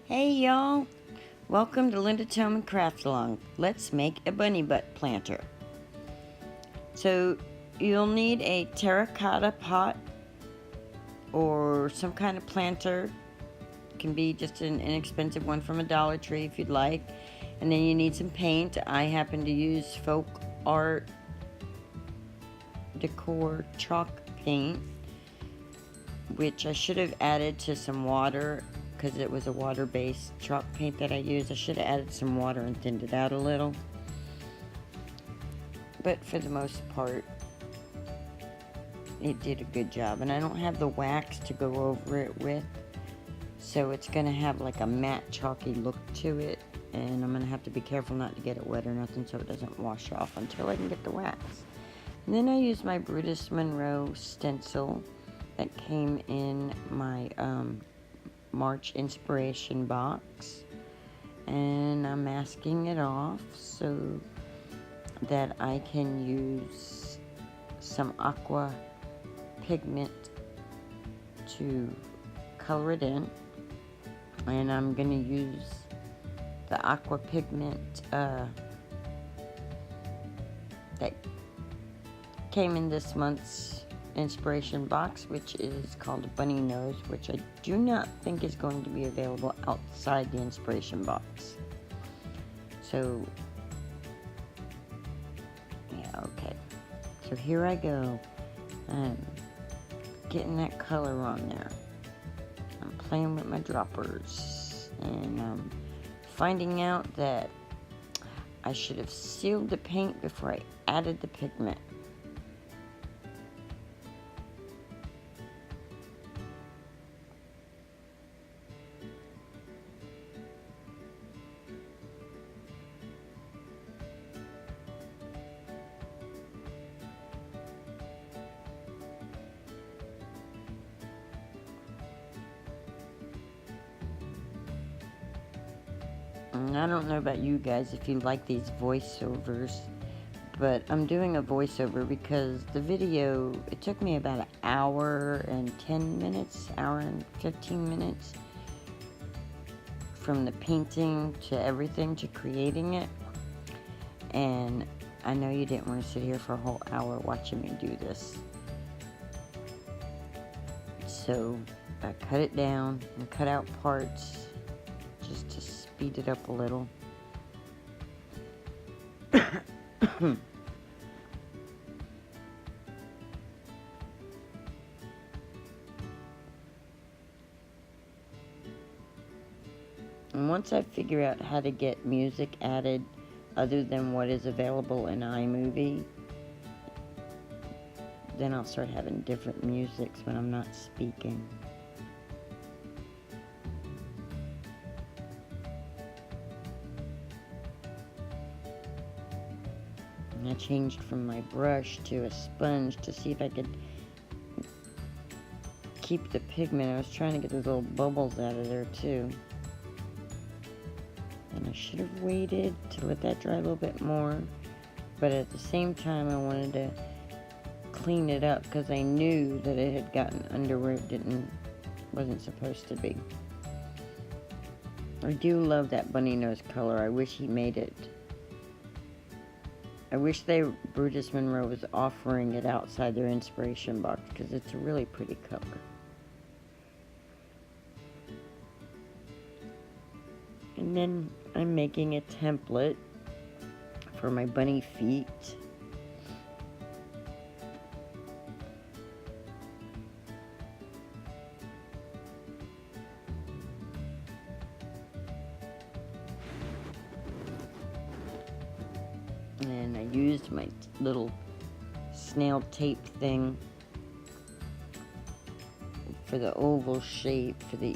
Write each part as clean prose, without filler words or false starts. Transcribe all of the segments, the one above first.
Hey y'all, welcome to Linda Tillman Craft Along. Let's make a bunny butt planter. So you'll need a terracotta pot or some kind of planter. It can be just an inexpensive one from a Dollar Tree if you'd like. And then you need some paint. I happen to use Folk Art Decor chalk paint, which I should have added to some water because it was a water-based chalk paint that I used. I should have added some water and thinned it out a little. But for the most part, it did a good job. And I don't have the wax to go over it with, so it's going to have like a matte chalky look to it. And I'm going to have to be careful not to get it wet or nothing so it doesn't wash off until I can get the wax. And then I used my Brutus Monroe stencil that came in my March inspiration box, and I'm masking it off so that I can use some aqua pigment to color it in. And I'm going to use the aqua pigment that came in this month's inspiration box, which is called Bunny Nose, which I do not think is going to be available outside the inspiration box. So yeah, okay, so here I go. I'm getting that color on there. I'm playing with my droppers, and I'm finding out that I should have sealed the paint before I added the pigment. And I don't know about you guys if you like these voiceovers, but I'm doing a voiceover because the video, it took me about an hour and 10 minutes, hour and 15 minutes from the painting to everything to creating it. And I know you didn't want to sit here for a whole hour watching me do this. So I cut it down and cut out parts just to speed it up a little. And once I figure out how to get music added other than what is available in iMovie, then I'll start having different musics when I'm not speaking. And I changed from my brush to a sponge to see if I could keep the pigment. I was trying to get those little bubbles out of there too. And I should have waited to let that dry a little bit more. But at the same time, I wanted to clean it up because I knew that it had gotten under where it wasn't supposed to be. I do love that bunny nose color. I wish he made it. I wish Brutus Monroe was offering it outside their inspiration box because it's a really pretty color. And then I'm making a template for my bunny feet. And I used my little snail tape thing for the oval shape for the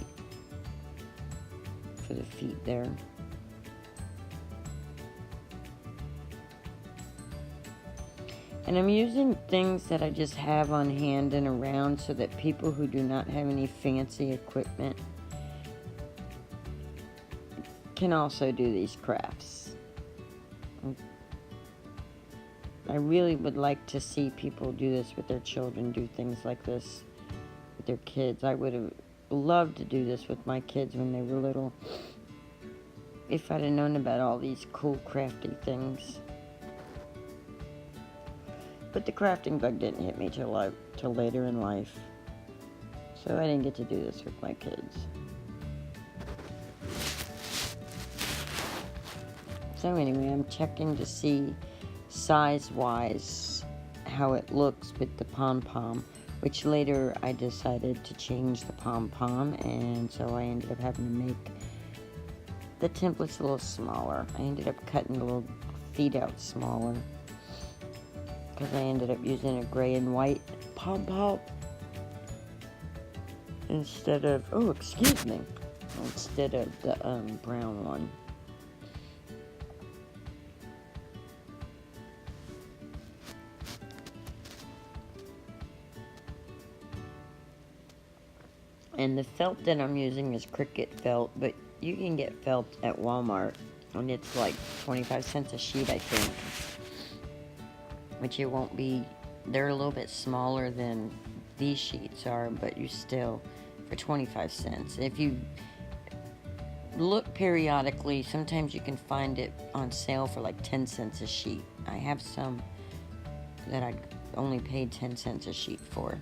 feet there. And I'm using things that I just have on hand and around so that people who do not have any fancy equipment can also do these crafts. I really would like to see people do this with their children, do things like this with their kids. I would have loved to do this with my kids when they were little. If I'd have known about all these cool crafty things. But the crafting bug didn't hit me till later in life. So I didn't get to do this with my kids. So anyway, I'm checking to see size-wise how it looks with the pom-pom, which later I decided to change the pom-pom, and so I ended up having to make the templates a little smaller. I ended up cutting the little feet out smaller because I ended up using a gray and white pom-pom instead of, instead of the brown one. And the felt that I'm using is Cricut felt, but you can get felt at Walmart, and it's like 25 cents a sheet, I think. Which it won't be, they're a little bit smaller than these sheets are, but you still, for 25 cents. If you look periodically, sometimes you can find it on sale for like 10 cents a sheet. I have some that I only paid 10 cents a sheet for.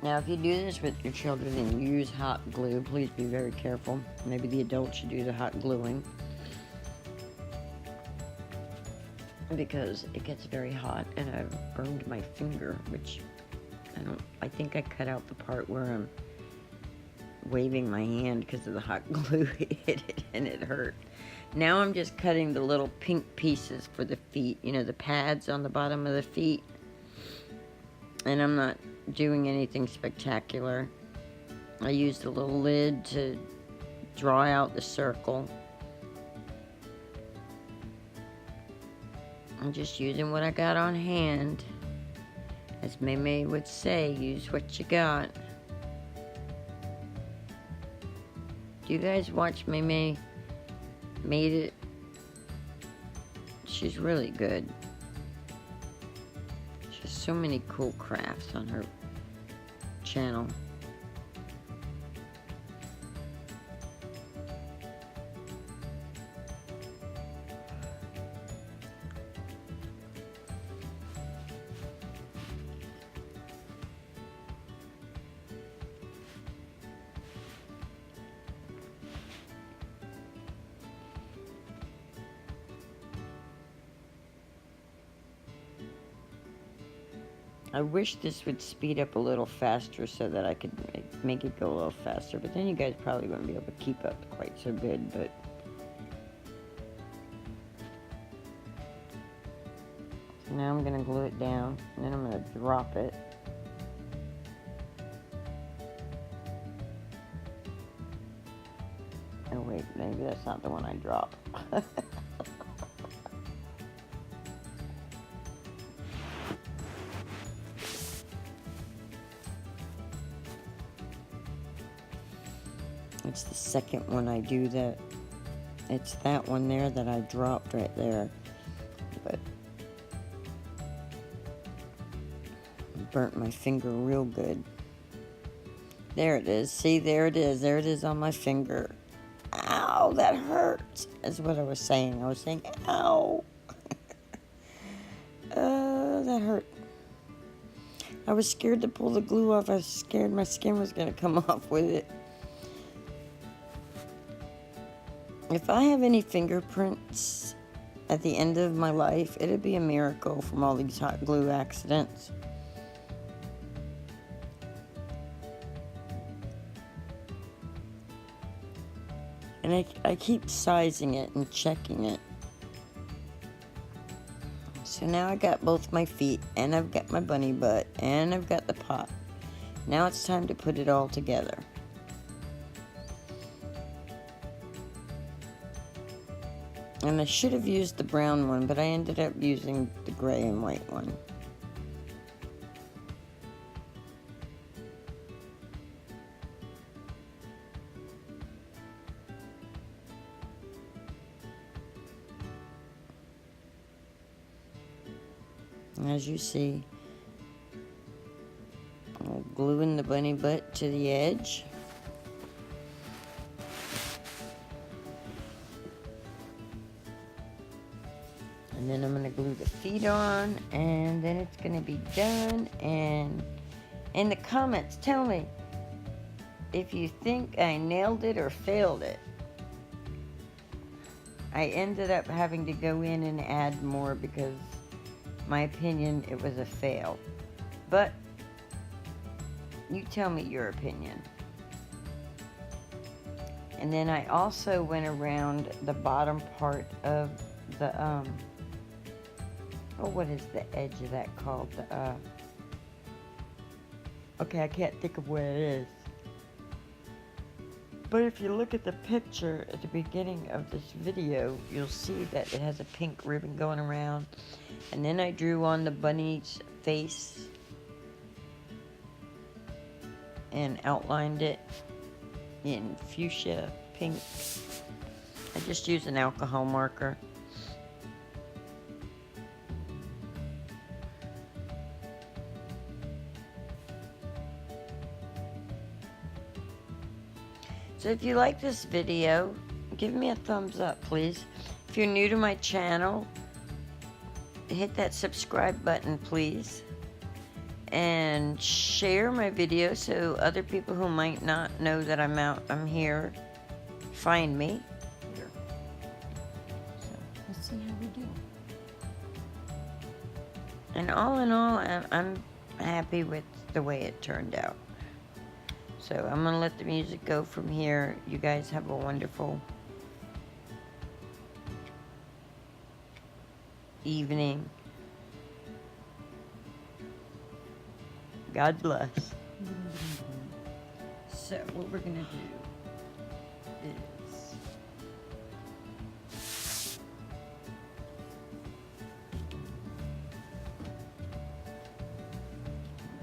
Now, if you do this with your children and you use hot glue, please be very careful. Maybe the adults should do the hot gluing, because it gets very hot, and I've burned my finger, which I think I cut out the part where I'm waving my hand because of the hot glue hit it, and it hurt. Now I'm just cutting the little pink pieces for the feet, the pads on the bottom of the feet, and I'm not doing anything spectacular. I used a little lid to draw out the circle. I'm just using what I got on hand. As Maymay would say, use what you got. Do you guys watch Maymay Made It? She's really good. She has so many cool crafts on her channel. I wish this would speed up a little faster so that I could make it go a little faster, but then you guys probably wouldn't be able to keep up quite so good, but so now I'm going to glue it down, and then I'm going to drop it. Oh wait, maybe that's not the one I dropped. It's the second one I do that. It's that one there that I dropped right there. But it burnt my finger real good. There it is. See, there it is. There it is on my finger. Ow, that hurts. That's what I was saying. I was saying, ow. That hurt. I was scared to pull the glue off. I was scared my skin was going to come off with it. If I have any fingerprints at the end of my life, it'd be a miracle from all these hot glue accidents. And I keep sizing it and checking it. So now I got both my feet, and I've got my bunny butt, and I've got the pot. Now it's time to put it all together. And I should have used the brown one, but I ended up using the gray and white one. As you see, I'm gluing the bunny butt to the edge. And then I'm going to glue the feet on, and then it's going to be done. And in the comments, tell me if you think I nailed it or failed it. I ended up having to go in and add more because, my opinion, it was a fail. But you tell me your opinion. And then I also went around the bottom part of the, what is the edge of that called? Okay, I can't think of what it is. But if you look at the picture at the beginning of this video, you'll see that it has a pink ribbon going around. And then I drew on the bunny's face and outlined it in fuchsia pink. I just used an alcohol marker. So if you like this video, give me a thumbs up, please. If you're new to my channel, hit that subscribe button, please. And share my video so other people who might not know that I'm here, find me. Here. So let's see how we do. And all in all, I'm happy with the way it turned out. So I'm going to let the music go from here. You guys have a wonderful evening. God bless. So what we're going to do is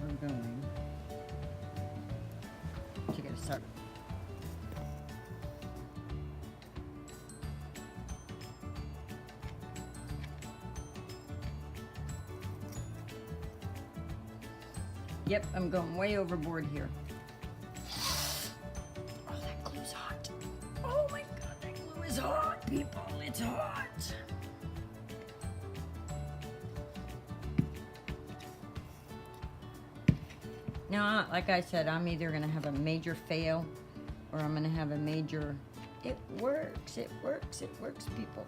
we're going to get started. Yep, I'm going way overboard here. Oh, that glue's hot. Oh my God, that glue is hot, people. It's hot. Now, like I said, I'm either going to have a major fail or I'm going to have a major, it works, people.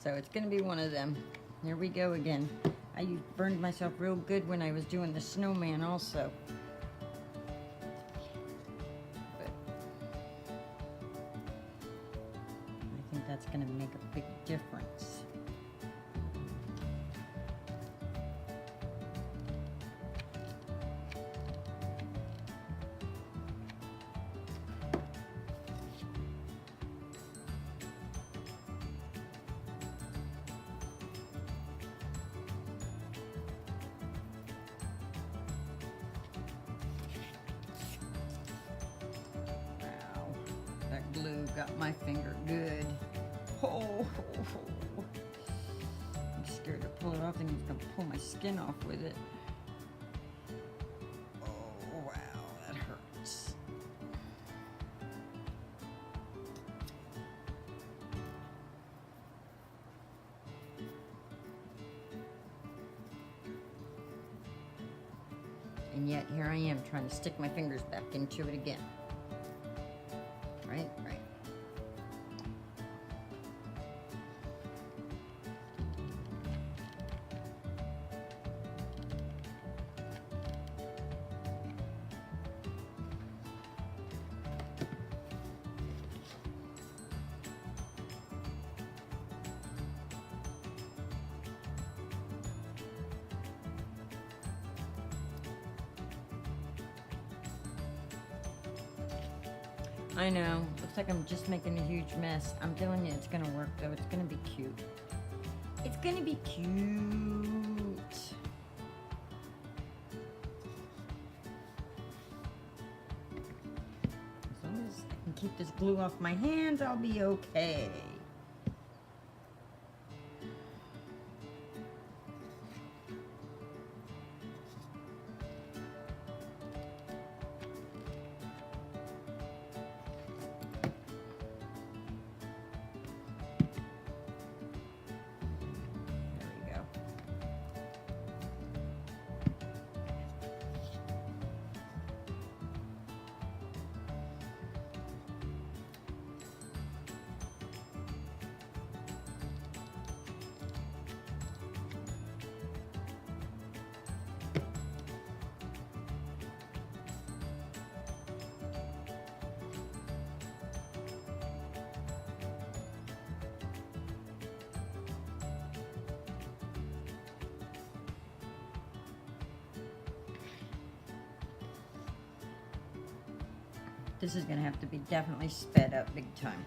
So it's going to be one of them. Here we go again. I burned myself real good when I was doing the snowman also. But I think that's going to make a big difference. That glue got my finger good. Oh, I'm scared to pull it off. I think it's gonna pull my skin off with it. Oh, wow, that hurts. And yet here I am trying to stick my fingers back into it again. Right. I know. Looks like I'm just making a huge mess. I'm telling you, it's gonna work though. It's gonna be cute. It's gonna be cute. As long as I can keep this glue off my hands, I'll be okay. This is gonna have to be definitely sped up big time.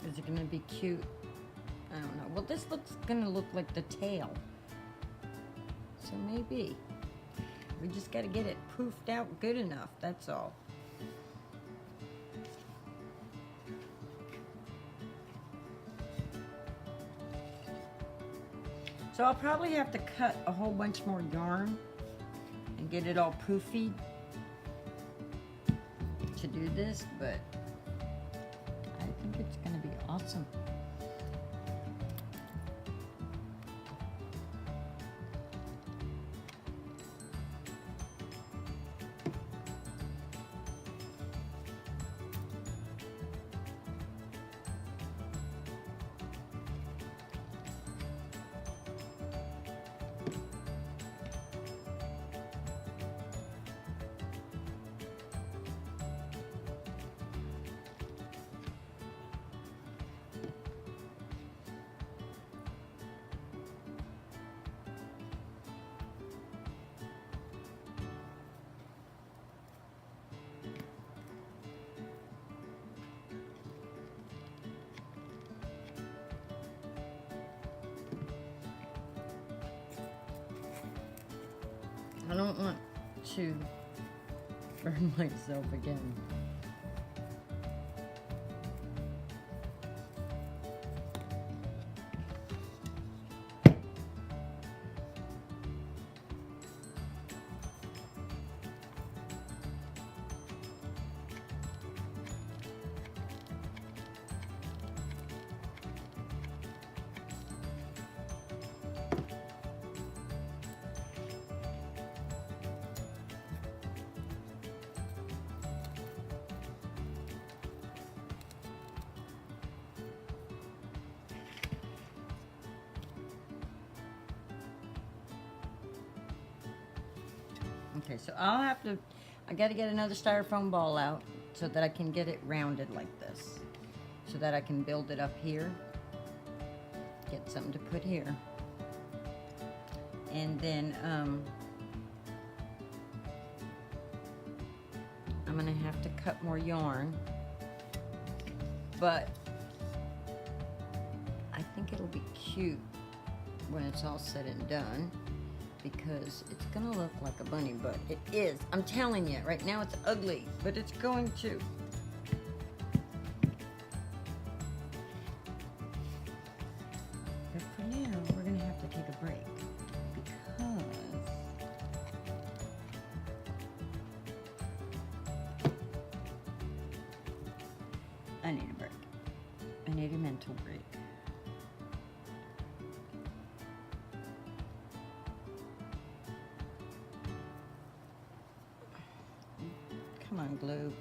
Is it gonna be cute? I don't know. Well, this looks gonna look like the tail. So maybe. We just gotta get it poofed out good enough, that's all. So I'll probably have to cut a whole bunch more yarn and get it all poofy to do this, but I think it's gonna be awesome. I don't want to burn myself again. Okay, so I gotta get another styrofoam ball out so that I can get it rounded like this. So that I can build it up here. Get something to put here. And then, I'm gonna have to cut more yarn. But, I think it'll be cute when it's all said and done, because it's gonna look like a bunny, but it is. I'm telling you, right now it's ugly, but it's going to. But for now, we're gonna have to take a break, because I need a break. I need a mental break. Come on, glue.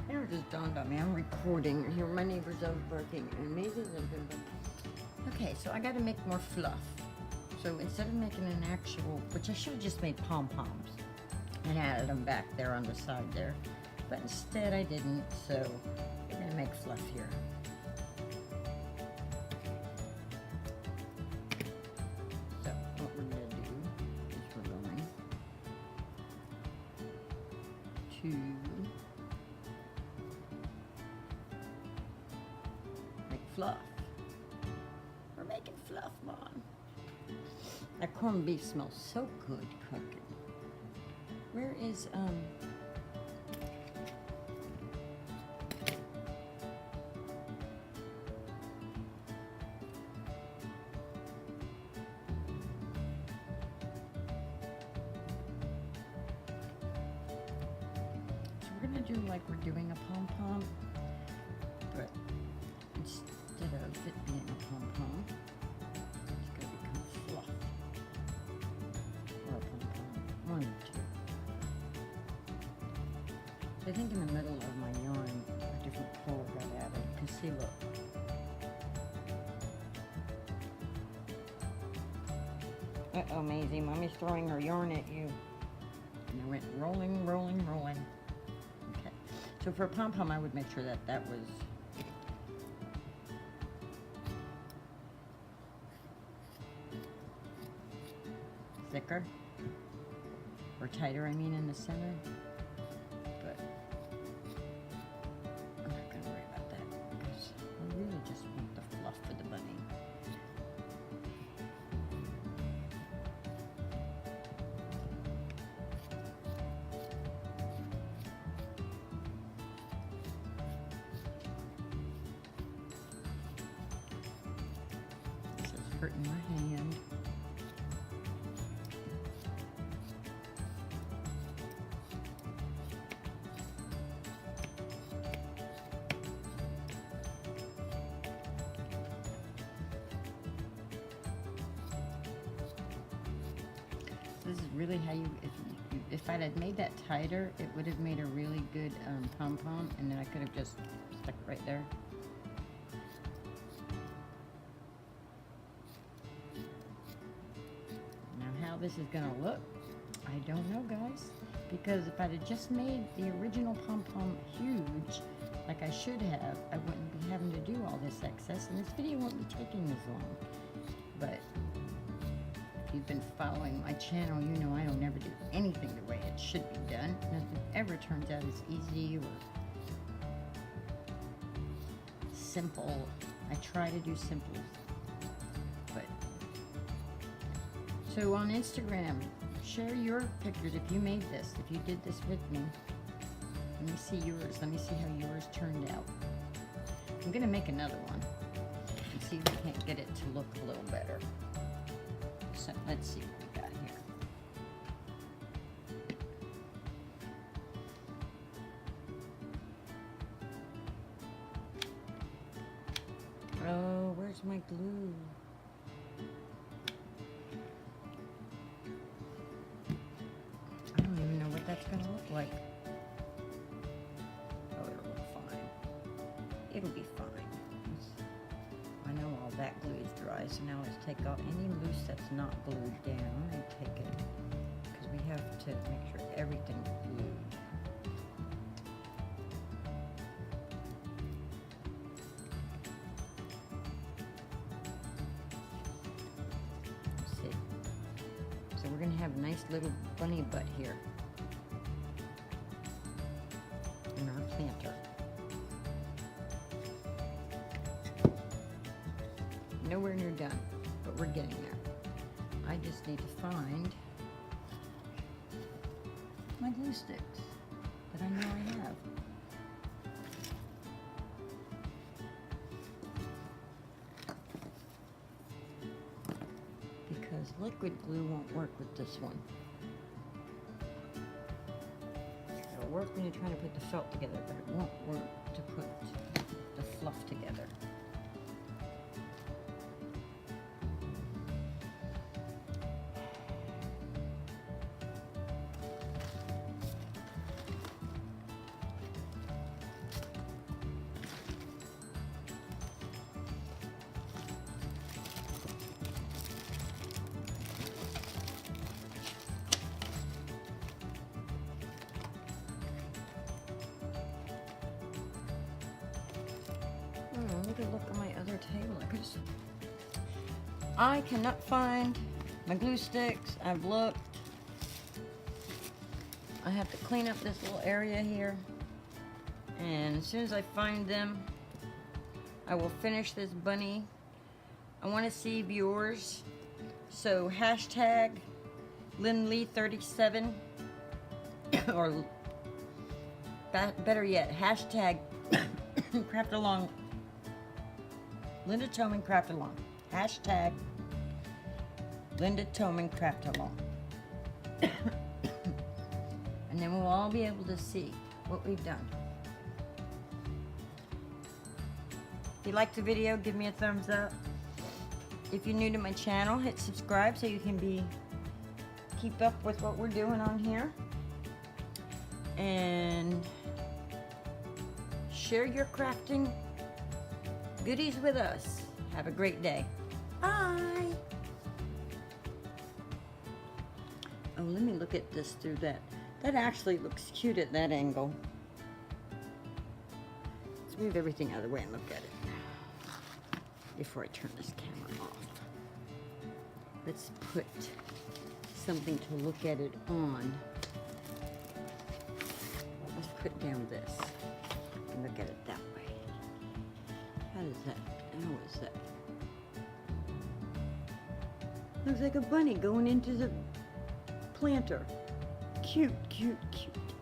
It just dawned on me. I'm recording. I hear my neighbors over barking, and maybe they're gonna. Okay, so I gotta make more fluff. So instead of making an actual, which I should have just made pom-poms and added them back there on the side there, but instead I didn't, so we're gonna make fluff here. So what we're gonna do is we're going to fluff. We're making fluff, Mom. That corned beef smells so good cooking. Where is, so we're gonna do like we're doing a pom-pom, but instead of it being a pom-pom, it's gonna become fluff. Or a pom-pom, one or two. So I think in the middle of my yarn, a different color got added. You can see, look. Uh-oh, Maisie, Mommy's throwing her yarn at you. And it went rolling, rolling, rolling. Okay. So for a pom-pom, I would make sure that that was thicker. Or tighter, I mean, in the center. But I'm not going to worry about that because I really just want the fluff for the bunny. This is hurting my hand. This is really how you, if I'd had made that tighter, it would have made a really good pom-pom, and then I could have just stuck it right there. Now how this is gonna look, I don't know, guys, because if I'd have just made the original pom-pom huge, like I should have, I wouldn't be having to do all this excess, and this video won't be taking as long. But if you've been following my channel, you know I don't ever do anything the way it should be done. Nothing ever turns out as easy or simple. I try to do simple. But so on Instagram, share your pictures if you made this, if you did this with me. Let me see yours. Let me see how yours turned out. I'm gonna make another one and see if we can't get it to look a little better. So let's see what we got here. Oh, where's my glue? I don't even know what that's gonna look like. Oh, it'll look fine. It'll be fine. I know all that glue is dry, so now let's take off any loose that's not glued down and take it, because we have to make sure everything's glued. Let's see. So we're going to have a nice little bunny butt here in our planter. Nowhere near done, but we're getting there. I just need to find my glue sticks that I know I have. Because liquid glue won't work with this one. It'll work when you're trying to put the felt together, but it won't work to put the fluff together. I need to look at my other table. I cannot find my glue sticks. I've looked. I have to clean up this little area here. And as soon as I find them, I will finish this bunny. I want to see viewers. So hashtag LynLee37 or better yet, hashtag Craft Along. Linda Toman Craft Along. Hashtag Linda Toman Craft Along. And then we'll all be able to see what we've done. If you liked the video, give me a thumbs up. If you're new to my channel, hit subscribe so you can keep up with what we're doing on here. And share your crafting goodies with us. Have a great day. Bye. Oh, let me look at this through that. That actually looks cute at that angle. Let's move everything out of the way and look at it before I turn this camera off. Let's put something to look at it on. Let's put down this and look at it that way. How is that? How is that? Looks like a bunny going into the planter. Cute, cute, cute.